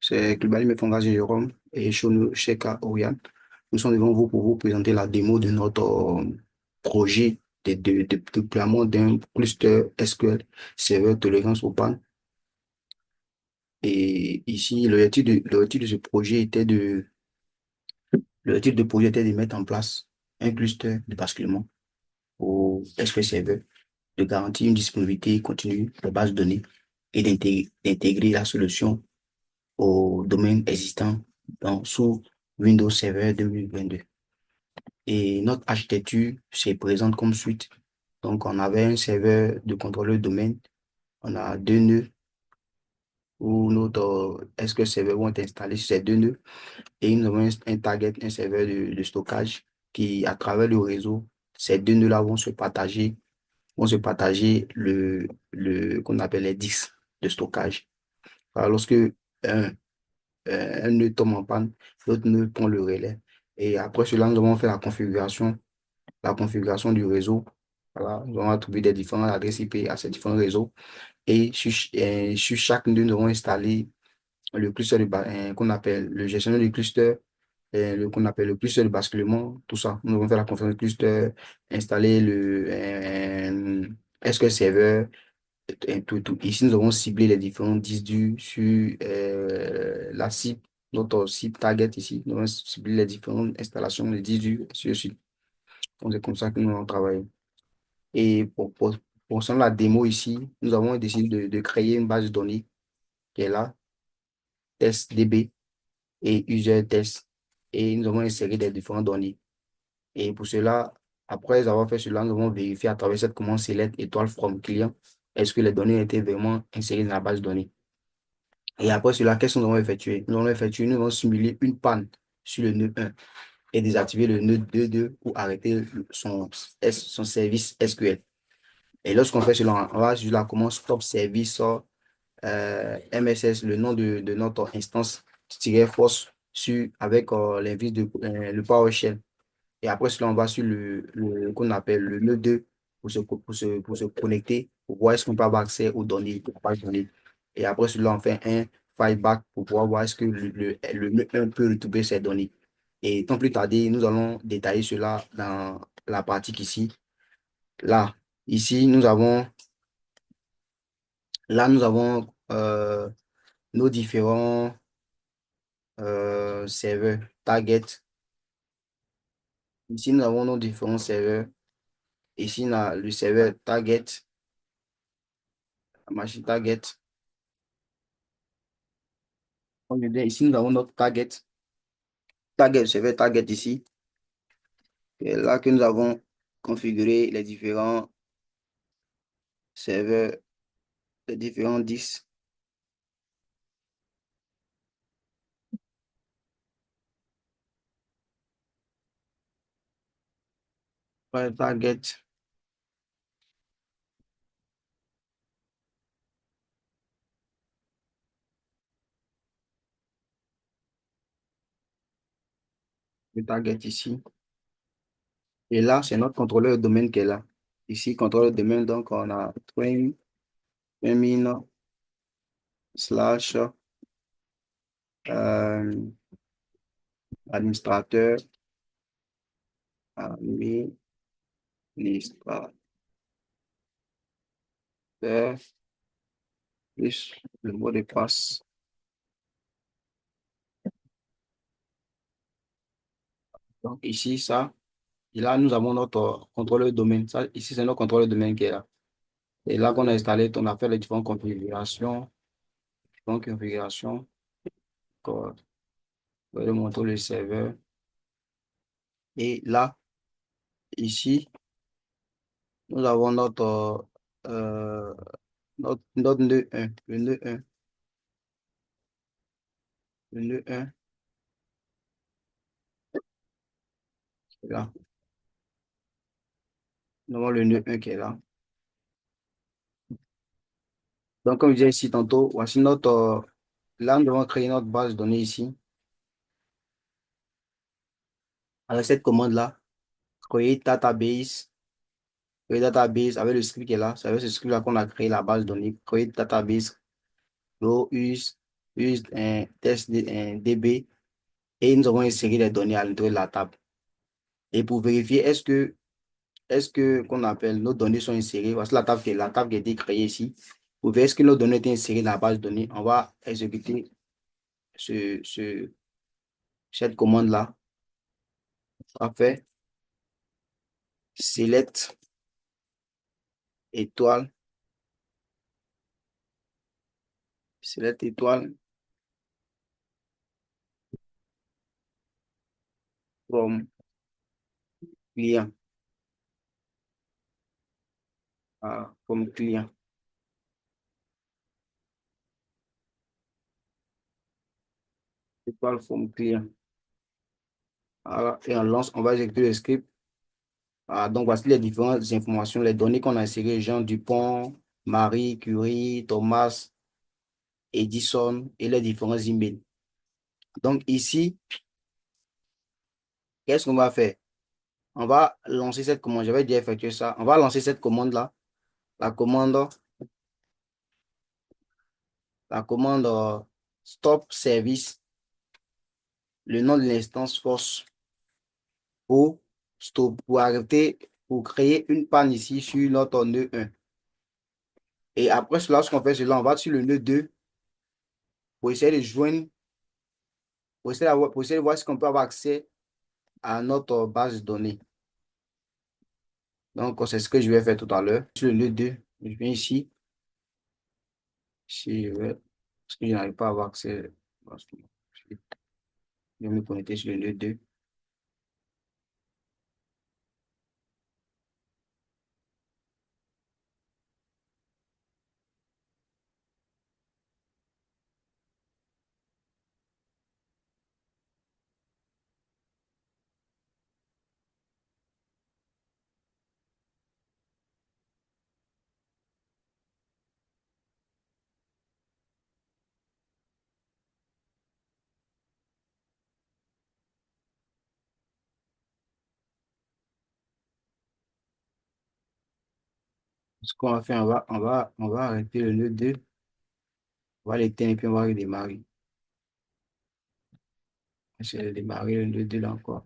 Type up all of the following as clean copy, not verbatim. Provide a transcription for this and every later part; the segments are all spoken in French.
C'est Klubali Mefongasi Jérôme et Shono Sheka Oriane. Nous sommes devant vous pour vous présenter la démo de notre projet de déploiement d'un cluster SQL Server Tolérance au panne. Et ici, l'objectif de ce projet était l'objectif de projet était de mettre en place un cluster de basculement au SQL Server, de garantir une disponibilité continue des bases de données et d'intégrer la solution au domaine existant sous Windows Server 2022. Et notre architecture se présente comme suite. Donc, on avait un serveur de contrôleur de domaine. On a deux nœuds où notre SQL Server vont être installés sur ces deux nœuds. Et nous avons un target, un serveur de stockage qui, à travers le réseau, ces deux nœuds-là vont se partager qu'on appelle les disques de stockage. Alors, lorsque un, un nœud tombe en panne, l'autre nœud prend le relais. Et après cela, nous avons fait la configuration du réseau. Voilà, nous avons trouvé des différentes adresses IP à ces différents réseaux. Et sur chaque nœud, nous avons installé le cluster qu'on appelle le gestionnaire du cluster, qu'on appelle le cluster de basculement, tout ça. Nous avons fait la configuration du cluster, installer SQL Server, tout. Ici, nous avons ciblé les différents disques durs sur la cible, notre cible target ici. Nous avons ciblé les différentes installations, les disques durs sur le site. Donc, c'est comme ça que nous allons travailler. Et pour la démo ici, nous avons décidé de créer une base de données qui est là, testDB et user test. Et nous avons inséré des différentes données. Et pour cela, après avoir fait cela, nous avons vérifié à travers cette commande select étoile from client, est-ce que les données étaient vraiment insérées dans la base de données. Et après cela, qu'est-ce que nous avons effectué? Nous avons simulé une panne sur le nœud 1 et désactiver le nœud 2 ou arrêter son service SQL. Et lorsqu'on fait cela, on va sur la commande stop service MSS, le nom de notre instance -force avec l'invite le PowerShell. Et après cela, on va sur qu'on appelle le nœud 2 pour se connecter, pour voir est-ce qu'on peut avoir accès aux données, aux pages données. Et après cela, on fait un fallback pour pouvoir voir est-ce que le nœud 1 peut retrouver ces données. Et tant plus tarder, nous allons détailler cela dans la partie ici. Là, ici, nous avons nos différents serveurs target. Ici, nous avons nos différents serveurs. Ici, on a le serveur target, la machine target. Ici, nous avons notre target, serveur target ici. Et là que nous avons configuré les différents serveurs, les différents disques. Ouais, target, le target ici. Et là, c'est notre contrôleur de domaine qui est là. Ici, contrôleur de domaine, donc on a train slash euh, administrateur, administrateur, plus le mot de passe. Donc ici, ça, et là, nous avons notre contrôleur de domaine. Ça, ici, c'est notre contrôleur de domaine qui est là. Et là qu'on a installé, on a fait les différentes configurations. Encore, je vais montrer le serveur. Et là, ici, nous avons euh, notre nœud 1, le nœud 1, le nœud 1, là. Nous avons le nœud 1 qui est là. Donc, comme je disais ici tantôt, voici là, nous devons créer notre base de données ici. Avec cette commande-là, create database avec le script qui est là. C'est avec ce script-là qu'on a créé la base de données. Create database, row use. use un test un DB et nous avons inséré les données à l'intérieur de la table. Et pour vérifier, qu'on appelle nos données sont insérées, voici la table qui a été créée ici. Pour vérifier est-ce que nos données étaient insérées dans la base de données, on va exécuter ce, ce, cette commande-là. On va faire select étoile, select étoile from client, from client, étoile from client. Voilà, et on lance, on va exécuter le script. Donc, voici les différentes informations, les données qu'on a insérées, Jean Dupont, Marie Curie, Thomas, Edison et les différents emails. Donc, ici, qu'est-ce qu'on va faire? On va lancer cette commande. J'avais déjà effectué ça. On va lancer cette commande-là. La commande, stop service, le nom de l'instance force pour stop, pour arrêter, pour créer une panne ici sur notre nœud 1. Et après cela, ce qu'on fait, c'est là, on va sur le nœud 2 pour essayer de joindre, pour essayer de voir si on peut avoir accès à notre base de données. Donc, c'est ce que je vais faire tout à l'heure. Sur le nœud 2, je viens ici. Si je vais, parce que je n'arrive pas à avoir accès. Je vais me connecter sur le nœud 2. Ce qu'on va faire, on va arrêter le nœud 2. On va l'éteindre et puis on va redémarrer. Je vais démarrer le nœud 2 là encore.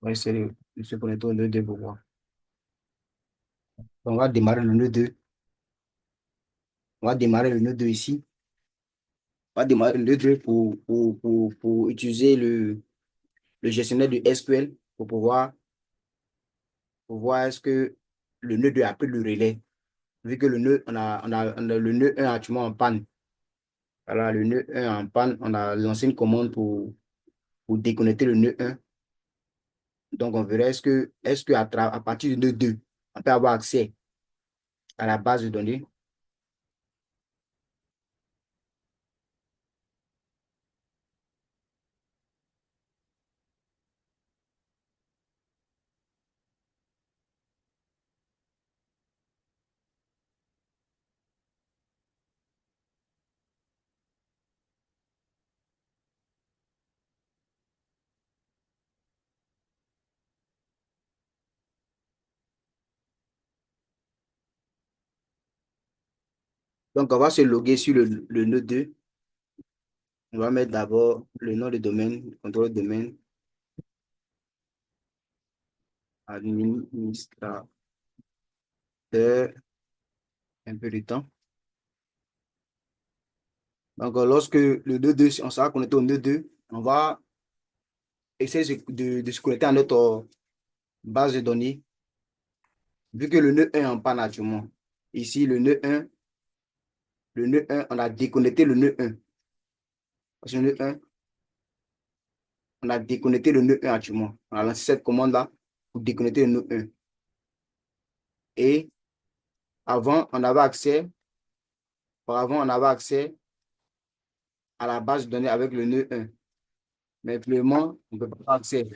On va essayer de se connecter au nœud 2 pour voir. On va démarrer le nœud 2. On va démarrer le nœud 2 ici. On va démarrer le nœud 2 pour utiliser le gestionnaire du SQL pour voir est-ce que le nœud 2 a pris le relais. Vu que le nœud, on a le nœud 1 actuellement en panne. Voilà, le nœud 1 en panne, on a lancé une commande pour déconnecter le nœud 1. Donc, on verra est-ce que à partir du nœud 2, on peut avoir accès à la base de données. Donc, on va se loguer sur le nœud 2. On va mettre d'abord le nom de domaine, le contrôle de domaine, administrateur, un peu de temps. Donc, lorsque le nœud 2, on sera connecté au nœud 2, on va essayer de se connecter à notre base de données, vu que le nœud 1 est en panne actuellement. Ici, le nœud 1, on a déconnecté le nœud 1. Parce que le nœud 1, on a déconnecté le nœud 1 actuellement. On a lancé cette commande-là pour déconnecter le nœud 1. Et avant, on avait accès à la base de données avec le nœud 1. Mais actuellement, on ne peut pas avoir accès.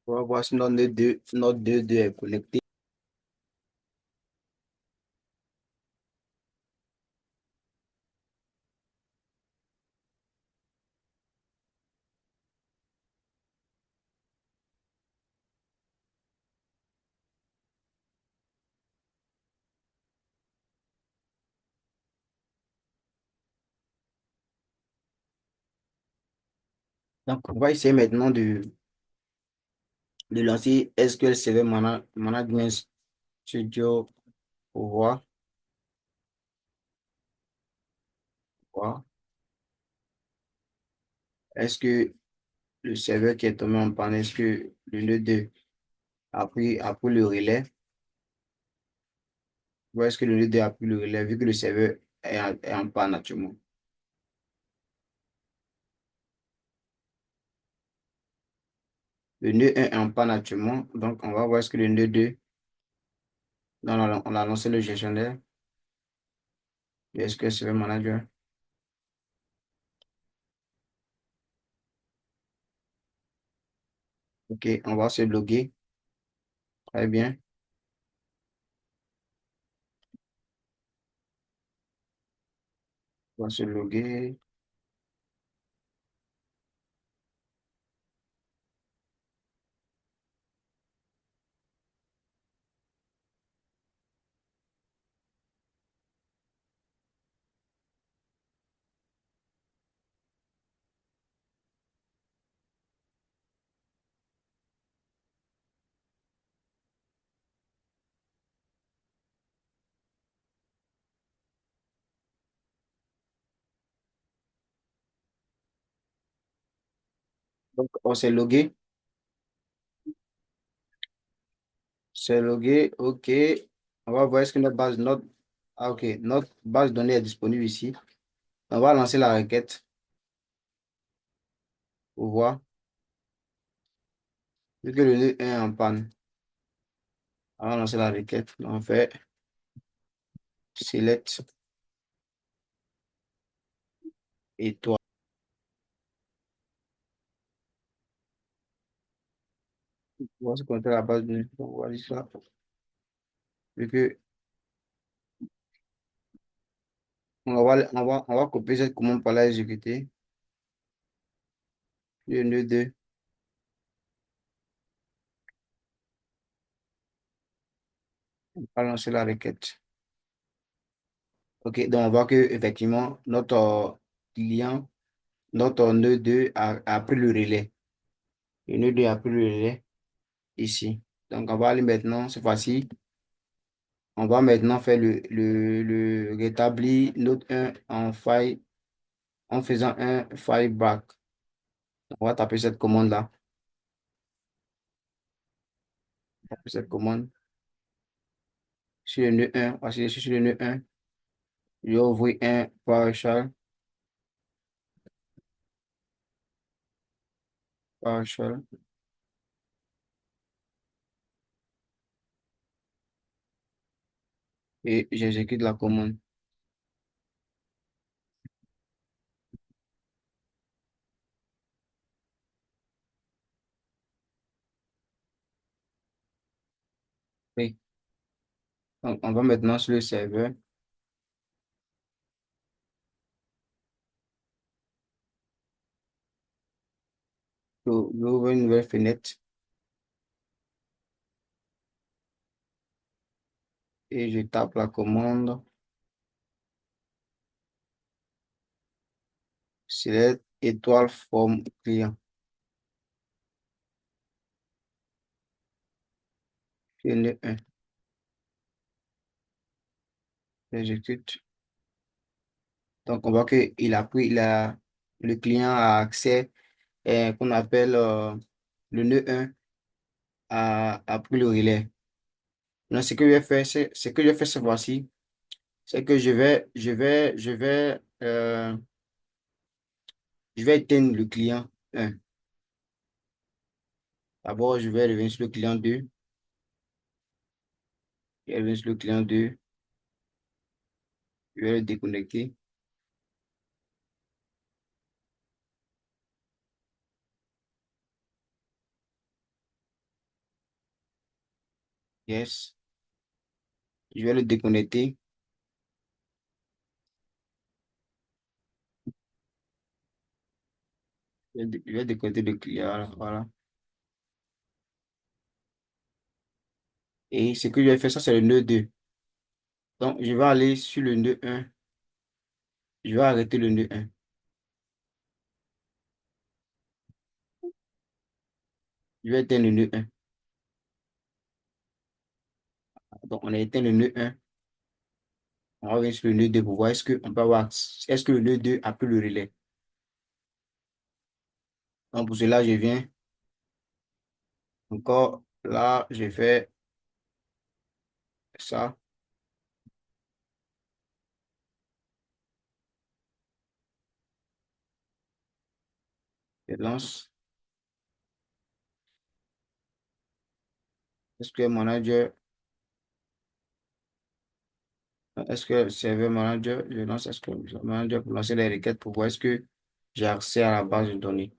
On va voir si notre nœud 2 est connecté. Donc, on va essayer maintenant de lancer SQL Server Management Studio pour voir. Est-ce que le serveur qui est tombé en panne, est-ce que le nœud 2 a pris le relais? Ou est-ce que le nœud 2 a pris le relais vu que le serveur est en panne actuellement? Le nœud 1 est en panne actuellement, donc on va voir est-ce que le nœud 2, non, non, on a lancé le gestionnaire, le SQL Server Manager. OK, on va se loguer. Très bien. On va se loguer. Donc, on s'est logué. C'est logué. OK. On va voir est-ce que ah, OK, notre base de données est disponible ici. On va lancer la requête pour voir. Vu que le nœud est en panne, on va lancer la requête. On fait select et toi. On va se connecter à la base de données. On va dire ça. Vu que on va copier cette commande pour la exécuter. Le nœud 2. On va lancer la requête. OK, donc on voit que effectivement notre client, notre nœud 2 a pris le relais. Le nœud 2 a pris le relais ici. Donc on va aller maintenant, cette fois-ci, on va maintenant faire le rétablir notre 1 en file en faisant un file back. On va taper cette commande-là. Taper cette commande sur le nœud 1. Voici, je suis sur le nœud 1. Je vais ouvrir un PowerShell. PowerShell. Et j'exécute la commande. Oui. Donc, on va maintenant sur le serveur. J'ouvre une nouvelle fenêtre et je tape la commande select étoile forme client. Je n'ai un. J'exécute. Donc, on voit que le client a accès qu'on appelle le nœud 1 a pris le relais. Donc, ce que je vais faire cette fois-ci, c'est que je vais éteindre le client 1. D'abord, je vais revenir sur le client 2. Je vais revenir sur le client 2. Je vais le déconnecter. Yes. Je vais le déconnecter. Je vais déconnecter le client. Voilà. Et ce que je vais faire, ça, c'est le nœud 2. Donc, je vais aller sur le nœud 1. Je vais arrêter le nœud 1. Je vais éteindre le nœud 1. Donc, on a éteint le nœud 1. On revient sur le nœud 2 pour voir est-ce qu'on peut avoir, est-ce que le nœud 2 a pris le relais. Donc, pour cela, je viens encore là, je fais ça. Je lance SQL Manager. SQL Server Manager. Je lance SQL Manager pour lancer les requêtes pour voir est-ce que j'ai accès à la base de données.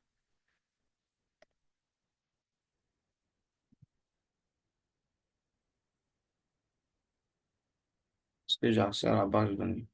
Est-ce que j'ai accès à la base de données?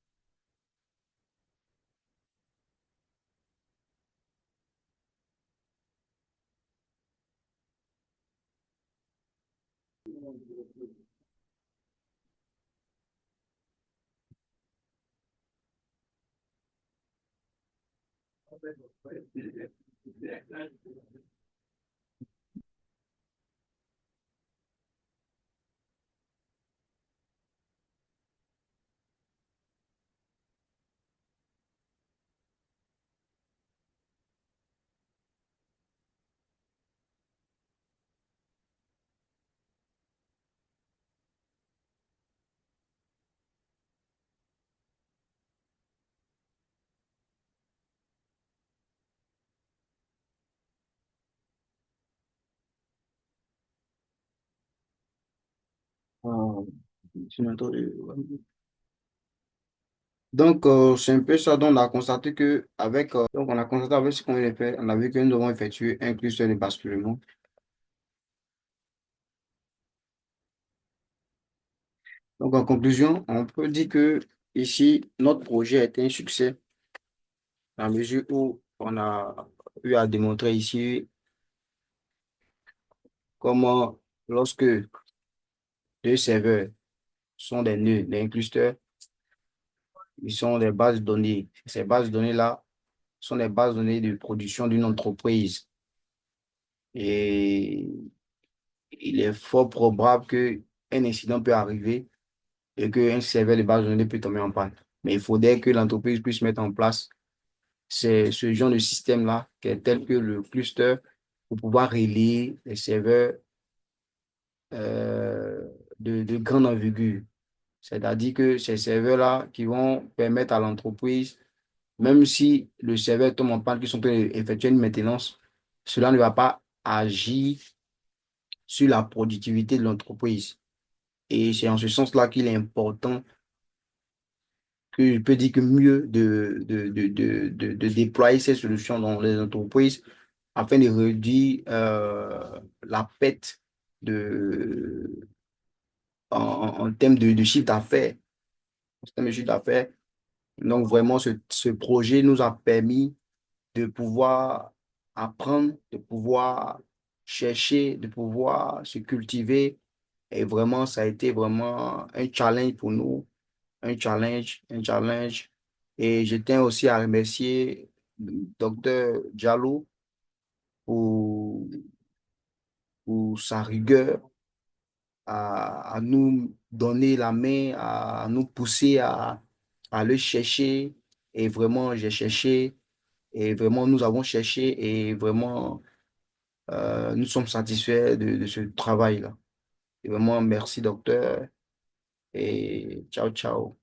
Euh, Donc, c'est un peu ça dont on a constaté que donc on a constaté avec ce qu'on vient de faire, on a vu que nous devons effectuer un cluster de basculement. Donc, en conclusion, on peut dire que ici, notre projet a été un succès dans la mesure où on a eu à démontrer ici comment, lorsque deux serveurs sont des nœuds d'un cluster, ils sont des bases de données. Ces bases de données-là sont des bases de données de production d'une entreprise. Et il est fort probable qu'un incident peut arriver et qu'un serveur de base de données peut tomber en panne. Mais il faudrait que l'entreprise puisse mettre en place ce genre de système-là, qui est tel que le cluster, pour pouvoir relier les serveurs euh, de grande envergure. C'est-à-dire que ces serveurs-là qui vont permettre à l'entreprise, même si le serveur tombe en panne, qui sont en train d'effectuer une maintenance, cela ne va pas agir sur la productivité de l'entreprise. Et c'est en ce sens-là qu'il est important que je peux dire que mieux de déployer ces solutions dans les entreprises afin de réduire la perte de, en termes de chiffre d'affaires. En termes de chiffre d'affaires. Donc, vraiment, ce projet nous a permis de pouvoir apprendre, de pouvoir chercher, de pouvoir se cultiver. Et vraiment, ça a été vraiment un challenge pour nous, un challenge, un challenge. Et je tiens aussi à remercier Docteur Diallo pour, pour sa rigueur à nous donner la main, à nous pousser à le chercher. Et vraiment, j'ai cherché, et vraiment, nous avons cherché, et vraiment, nous sommes satisfaits de ce travail-là. Et vraiment, merci, docteur, et ciao, ciao.